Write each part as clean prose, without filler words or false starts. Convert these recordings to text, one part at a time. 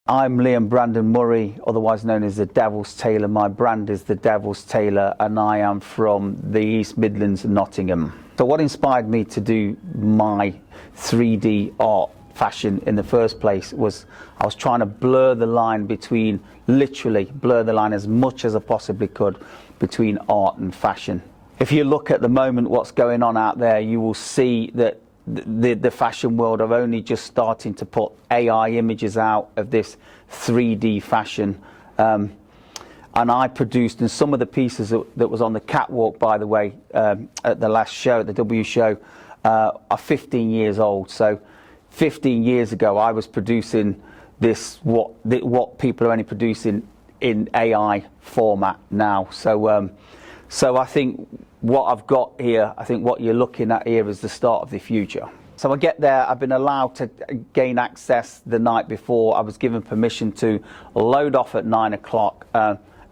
I'm Liam Brandon Murray, otherwise known as the Devil's Tailor. My brand is the Devil's Tailor, and I am from the East Midlands, Nottingham. So what inspired me to do my 3D art fashion in the first place was I was trying to blur the line between, literally blur the line as much as I possibly could between art and fashion. If you look at the moment what's going on out there, you will see that the fashion world are only just starting to put AI images out of this 3D fashion. And I produced, and some of the pieces that was on the catwalk, by the way, at the last show, at the W show, are 15 years old. So 15 years ago, I was producing this, what people are only producing in AI format now. So I think what I've got here, I think what you're looking at here is the start of the future. So I get there, I've been allowed to gain access the night before. I was given permission to load off at 9 o'clock.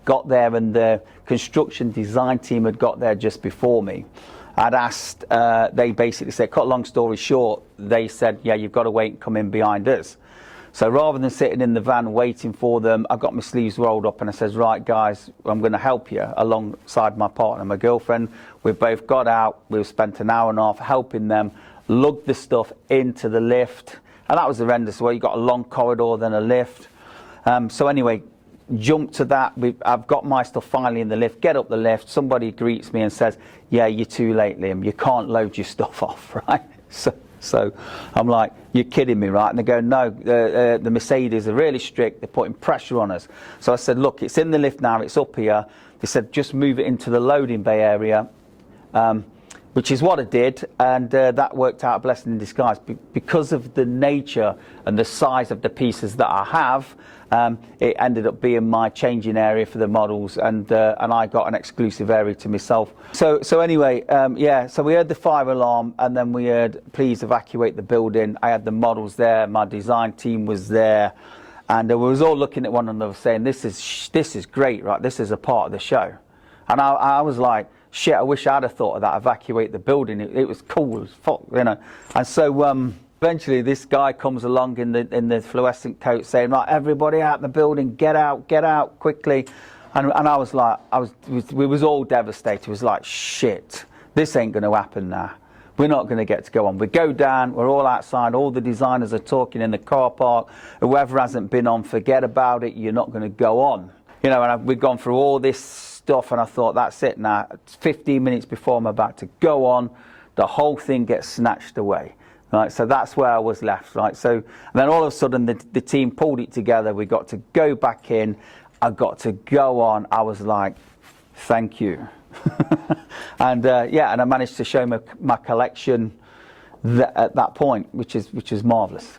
Got there and the construction design team had got there just before me. I'd asked, they basically said, cut a long story short, they said, yeah, you've got to wait and come in behind us. So rather than sitting in the van waiting for them, I got my sleeves rolled up and I says, right guys, I'm going to help you alongside my partner, my girlfriend. We've both got out, we've spent an hour and a half helping them lug the stuff into the lift. And that was horrendous. Well, you got a long corridor, then a lift. So anyway, jump to that. I've got my stuff finally in the lift, get up the lift. Somebody greets me and says, yeah, you're too late, Liam. You can't load your stuff off, right? So I'm like, you're kidding me, right? And they go, no, the Mercedes are really strict. They're putting pressure on us. So I said, look, it's in the lift now. It's up here. They said, just move it into the loading bay area, which is what I did. And that worked out a blessing in disguise. Because of the nature and the size of the pieces that I have, it ended up being my changing area for the models, and I got an exclusive area to myself. So anyway, yeah, so we heard the fire alarm, and then we heard, please evacuate the building. I had the models there, my design team was there, and we was all looking at one another saying, this is great, right? This is a part of the show. And I was like, shit, I wish I'd have thought of that, evacuate the building. It was cool as fuck, you know. And so eventually this guy comes along in the fluorescent coat saying, right, everybody out the building, get out quickly. And I was like, we was all devastated. It was like, shit, this ain't going to happen now. We're not going to get to go on. We go down, we're all outside, all the designers are talking in the car park. Whoever hasn't been on, forget about it, you're not going to go on. You know, and we've gone through all this stuff, and I thought, that's it now. It's 15 minutes before I'm about to go on, the whole thing gets snatched away. Right, so that's where I was left, right? So and then all of a sudden the team pulled it together. We got to go back in. I got to go on. I was like, thank you. And yeah, and I managed to show my collection at that point, which is marvelous.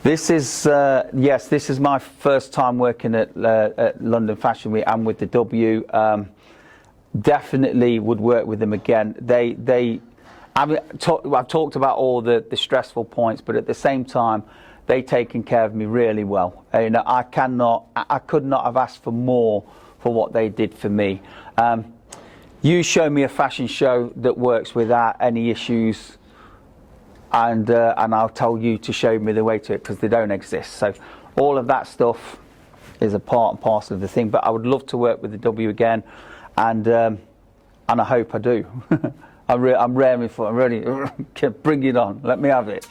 This is yes, this is my first time working at London Fashion Week and with the W. Definitely would work with them again. I've talked about all the stressful points, but at the same time, they've taken care of me really well. You know, I could not have asked for more for what they did for me. You show me a fashion show that works without any issues, and I'll tell you to show me the way to it, because they don't exist. So all of that stuff is a part and parcel of the thing. But I would love to work with the W again, and I hope I do. I'm raring for it. I'm ready. Bring it on. Let me have it.